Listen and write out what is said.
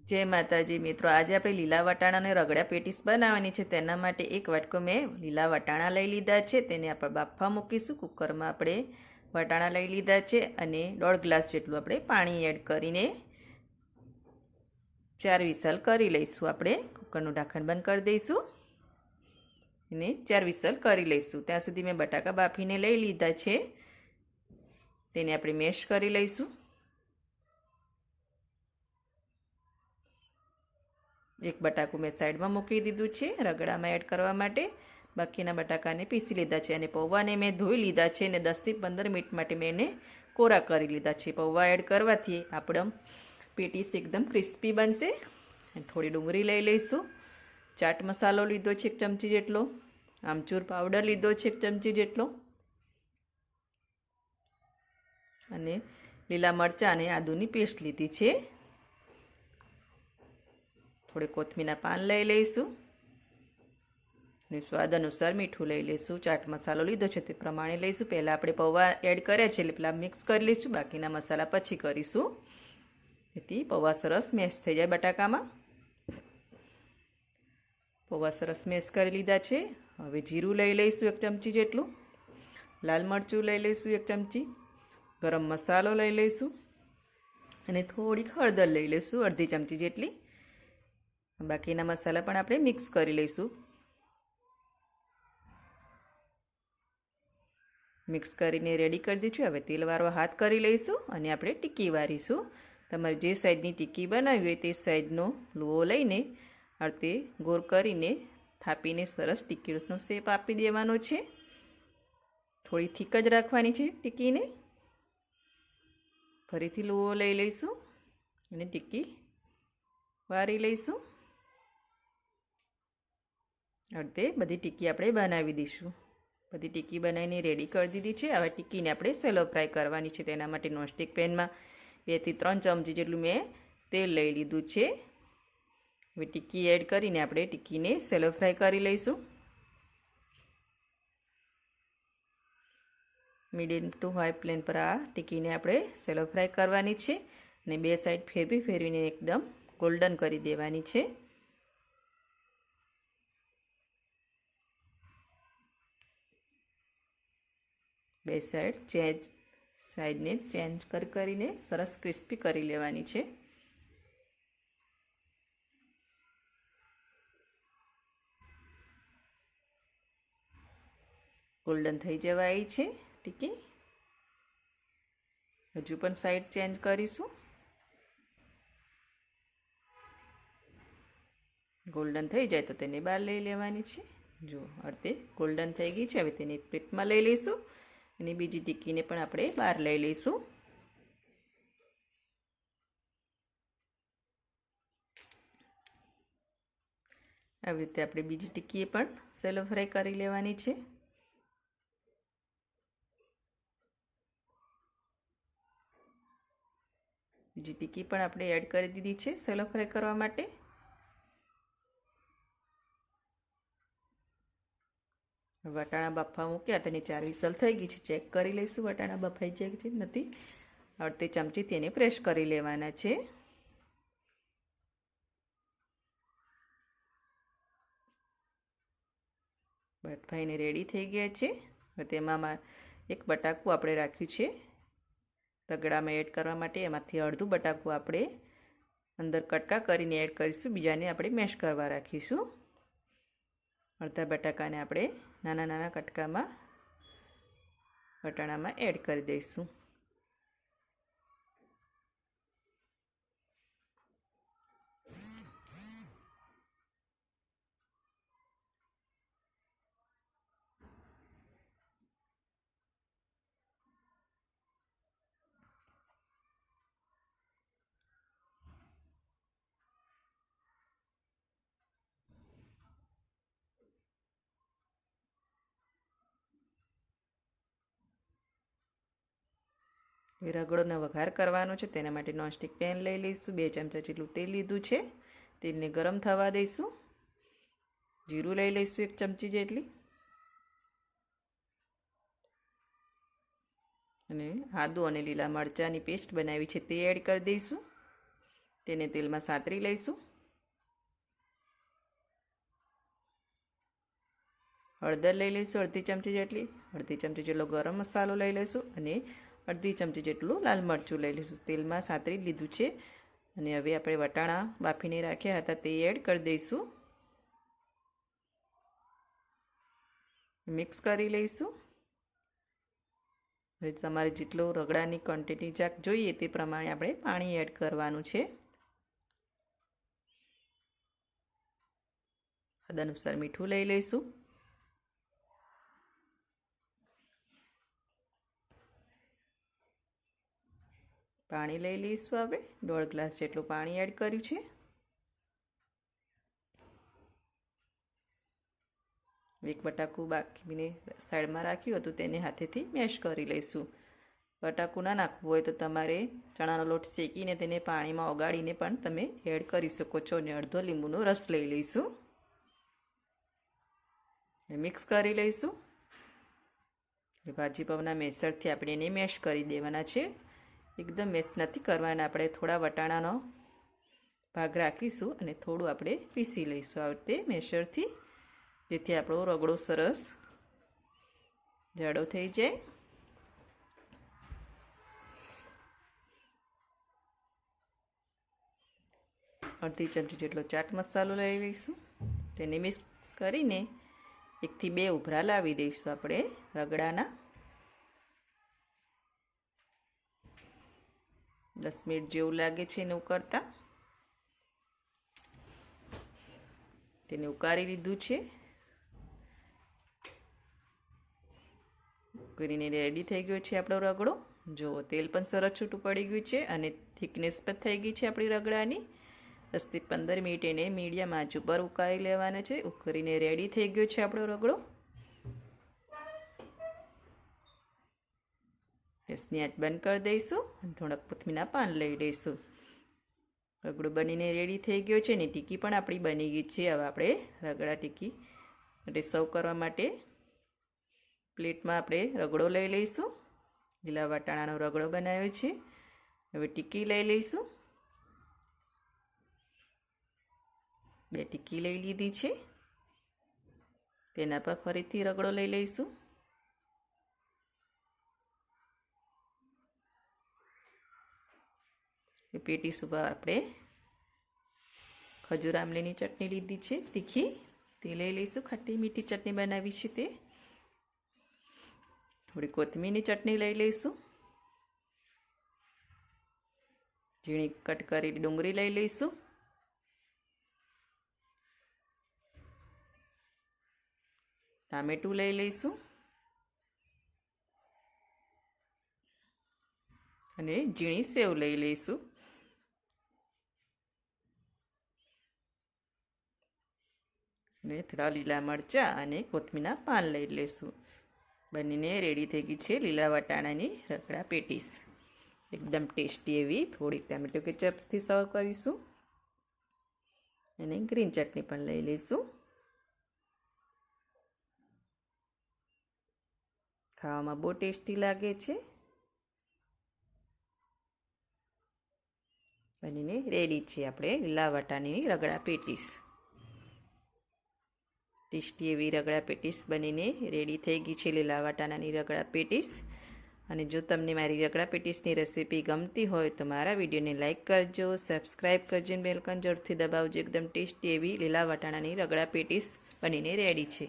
જય માતાજી મિત્રો, આજે આપણે લીલા વટાણાને રગડા પેટીસ બનાવવાની છે. તેના માટે એક વાટકો મેં લીલા વટાણા લઈ લીધા છે. તેને આપણે બાફવા મૂકીશું. કુકરમાં આપણે વટાણા લઈ લીધા છે અને 1.5 ગ્લાસ જેટલું આપણે પાણી એડ કરીને 4 વિસલ કરી લઈશું. આપણે કુકરનું ઢાંકણ બંધ કરી દઈશું અને 4 વિસલ કરી લઈશું. ત્યાં સુધી મેં બટાકા બાફીને લઈ લીધા છે. તેને આપણે મેશ કરી લઈશું. એક બટાકું મેં સાઈડમાં મૂકી દીધું છે રગડામાં એડ કરવા માટે. બાકીના બટાકાને પીસી લીધા છે અને પૌવાને મેં ધોઈ લીધા છે અને 10 થી 15 મિનિટ માટે મેં એને કોરા કરી લીધા છે. પૌવા એડ કરવાથી આપણો પેટીસ એકદમ ક્રિસ્પી બનશે. થોડી ડુંગળી લઈ લઈશું. ચાટ મસાલો લીધો છે 1 ચમચી જેટલો. આમચૂર પાવડર લીધો છે 1 ચમચી જેટલો અને લીલા મરચાં અને આદુની પેસ્ટ લીધી છે. થોડી કોથમીરના પાન લઈ લઈશું અને સ્વાદ અનુસાર મીઠું લઈ લઈશું. ચાટ મસાલો લીધો છે તે પ્રમાણે લઈશું. પહેલાં આપણે પૌવા એડ કર્યા છે એટલે પહેલાં મિક્સ કરી લઈશું. બાકીના મસાલા પછી કરીશું, જેથી પૌવા સરસ મેશ થઈ જાય. બટાકામાં પૌવા સરસ મેશ કરી લીધા છે. હવે જીરું લઈ લઈશું 1 ચમચી જેટલું. લાલ મરચું લઈ લઈશું 1 ચમચી. ગરમ મસાલો લઈ લઈશું અને થોડીક હળદર લઈ લઈશું 1/2 ચમચી જેટલી. બાકીના મસાલા પણ આપણે મિક્સ કરી લઈશું. મિક્સ કરીને રેડી કરી દીધું. હવે તેલવાળો હાથ કરી લઈશું અને આપણે ટીક્કી વારીશું. તમારે જે સાઈડની ટીક્કી બનાવી હોય તે સાઈડનો લુઓ લઈને આ રીતે ગોળ કરીને થાપીને સરસ ટીક્કીનો શેપ આપી દેવાનો છે. થોડી થીક જ રાખવાની છે ટીક્કીને. ફરીથી લુઓ લઈ લઈશું અને ટીક્કી વારી લઈશું. આ રીતે બધી ટીક્કી આપણે બનાવી દઈશું. બધી ટીક્કી બનાવીને રેડી કરી દીધી છે. હવે ટીક્કીને આપણે સેલો ફ્રાય કરવાની છે. તેના માટે નોનસ્ટિક પેનમાં 2 થી 3 ચમચી જેટલું મેં તેલ લઈ લીધું છે. હવે ટીક્કી એડ કરીને આપણે ટીક્કીને સેલો ફ્રાય કરી લઈશું. મીડિયમ ટુ હાઈ ફ્લેમ પર આ ટીક્કીને આપણે સેલો ફ્રાય કરવાની છે અને બે સાઈડ ફેરવીને એકદમ ગોલ્ડન કરી દેવાની છે. બે સાઈડને ચેન્જ કરીને સરસ ક્રિસ્પી કરી લેવાની છે. ગોલ્ડન થઈ જવાય છે ટીક્કી. હજુ પણ સાઈડ ચેન્જ કરીશું. ગોલ્ડન થઈ જાય તો તેને બહાર લઈ લેવાની છે. જો અડધે ગોલ્ડન થઈ ગઈ છે. હવે તેને પ્લેટમાં લઈ લઈશું અને બીજી ટીક્કીને પણ આપણે બહાર લઈ લઈશું. આવી રીતે આપણે બીજી ટીક્કીએ પણ સેલો ફ્રાય કરી લેવાની છે. બીજી ટીક્કી પણ આપણે એડ કરી દીધી છે સેલો ફ્રાય કરવા માટે. વટાણા બાફવા મૂક્યા તેની 4 વિસલ થઈ ગઈ છે. ચેક કરી લઈશું વટાણા બફાઈ જાય છે નથી. અડધી ચમચી તેને પ્રેસ કરી લેવાના છે. બફાઈને રેડી થઈ ગયા છે. હવે તેમાં એક બટાકું આપણે રાખ્યું છે રગડામાં એડ કરવા માટે. એમાંથી અડધું બટાકું આપણે અંદર કટકા કરીને એડ કરીશું. બીજાને આપણે મેશ કરવા રાખીશું. અડધા બટાકાને આપણે નાના નાના કટકામાં વટાણામાં એડ કરી દઈશું. રગડોનો વઘાર કરવાનો છે. તેના માટે નોનસ્ટિક પેન લઈ લઈશું. 2 ચમચા જેટલું તેલ લીધું છે. તેલને ગરમ થવા દઈશું. જીરું લઈ લઈશું 1 ચમચી જેટલી અને આદુ અને લીલા મરચાંની પેસ્ટ બનાવી છે તે એડ કરી દઈશું. તેને તેલમાં સાતરી લઈશું. હળદર લઈ લઈશું અડધી ચમચી જેટલી. અડધી ચમચી જેટલો ગરમ મસાલો લઈ લઈશું અને અડધી ચમચી જેટલું લાલ મરચું લઈ લઈશું. તેલમાં સાતરી લીધું છે અને હવે આપણે વટાણા બાફીને રાખ્યા હતા તે એડ કરી દઈશું. મિક્સ કરી લઈશું. હવે તમારે જેટલો રગડાની ક્વોન્ટિટી જાક જોઈએ તે પ્રમાણે આપણે પાણી એડ કરવાનું છે. સ્વાદ અનુસાર મીઠું લઈ લઈશું. પાણી લઈ લઈશું. આપણે 1.5 ગ્લાસ જેટલું પાણી એડ કર્યું છે. એક બટાકું બાકીને સાઈડમાં રાખ્યું હતું તેને હાથેથી મેશ કરી લઈશું. બટાકું ના નાખવું હોય તો તમારે ચણાનો લોટ શેકીને તેને પાણીમાં ઓગાળીને પણ તમે એડ કરી શકો છો. અને અડધો લીંબુનો રસ લઈ લઈશું. મિક્સ કરી લઈશું. ભાજી પાવના મેસરથી આપણે એને મેશ કરી દેવાના છે. એકદમ મેશ નથી કરવાના. આપણે થોડા વટાણાનો ભાગ રાખીશું અને થોડું આપણે પીસી લઈશું આ રીતે મેસરથી, જેથી આપણો રગડો સરસ જાડો થઈ જાય. અડધી ચમચી જેટલો ચાટ મસાલો લઈ લઈશું. તેને મિક્સ કરીને 1 થી 2 ઉભરા લાવી દઈશું આપણે રગડાના. 10 મિનિટ જેવું લાગે છે એને ઉકળતા. તેને ઉકાળી લીધું છે. કરીને રેડી થઈ ગયો છે આપણો રગડો. જો તેલ પણ સરસ છૂટું પડી ગયું છે અને થિકનેસ પણ થઈ ગઈ છે આપણી રગડાની. 10 થી 15 મિનિટ એને મીડિયમ આંચ ઉપર ઉકાળી લેવાના છે. ઉકળીને રેડી થઈ ગયો છે આપણો રગડો. ગેસની આંચ બંધ કરી દઈશું અને થોડાક કોથમીરના પાન લઈ લઈશું. રગડો બનીને રેડી થઈ ગયો છે ને ટીકી પણ આપણી બની ગઈ છે. હવે આપણે રગડા ટીકી માટે સર્વ કરવા માટે પ્લેટમાં આપણે રગડો લઈ લઈશું. લીલા વટાણાનો રગડો બનાવ્યો છે. હવે ટીકી લઈ લઈશું. 2 ટીકી લઈ લીધી છે. તેના પર ફરીથી રગડો લઈ લઈશું. પેટીસ ઉપર આપણે ખજૂર આમલીની ચટણી લીધી છે તીખી, તે લઈ લઈશું. ખાટી મીઠી ચટણી બનાવી છે તે. થોડી કોથમીરની ચટણી લઈ લઈશું. ઝીણી કટ કરેલી ડુંગળી લઈ લઈશું. ટામેટું લઈ લઈશું અને ઝીણી સેવ લઈ લઈશું. અને થોડા લીલા મરચાં અને કોથમીરના પાન લઈ લઈશું. બનીને રેડી થઈ ગઈ છે લીલા વટાણાની રગડા પેટીસ. એકદમ ટેસ્ટી એવી. થોડીક ટામેટો કેચઅપથી સર્વ કરીશું અને ગ્રીન ચટણી પણ લઈ લઈશું. ખાવામાં બહુ ટેસ્ટી લાગે છે. બનીને રેડી છે આપણે લીલા વટાણાની રગડા પેટીસ. ટેસ્ટી એવી રગડા પેટીસ બનીને રેડી થઈ ગઈ છે લીલા વટાણાની રગડા પેટીસ. અને જો તમને મારી રગડા પેટીસની રેસીપી ગમતી હોય તો મારા વિડીયોને લાઇક કરજો, સબસ્ક્રાઈબ કરજો અને બેલ આઇકન જરૂરથી દબાવજો. એકદમ ટેસ્ટી એવી લીલા વટાણાની રગડા પેટીસ બનીને રેડી છે.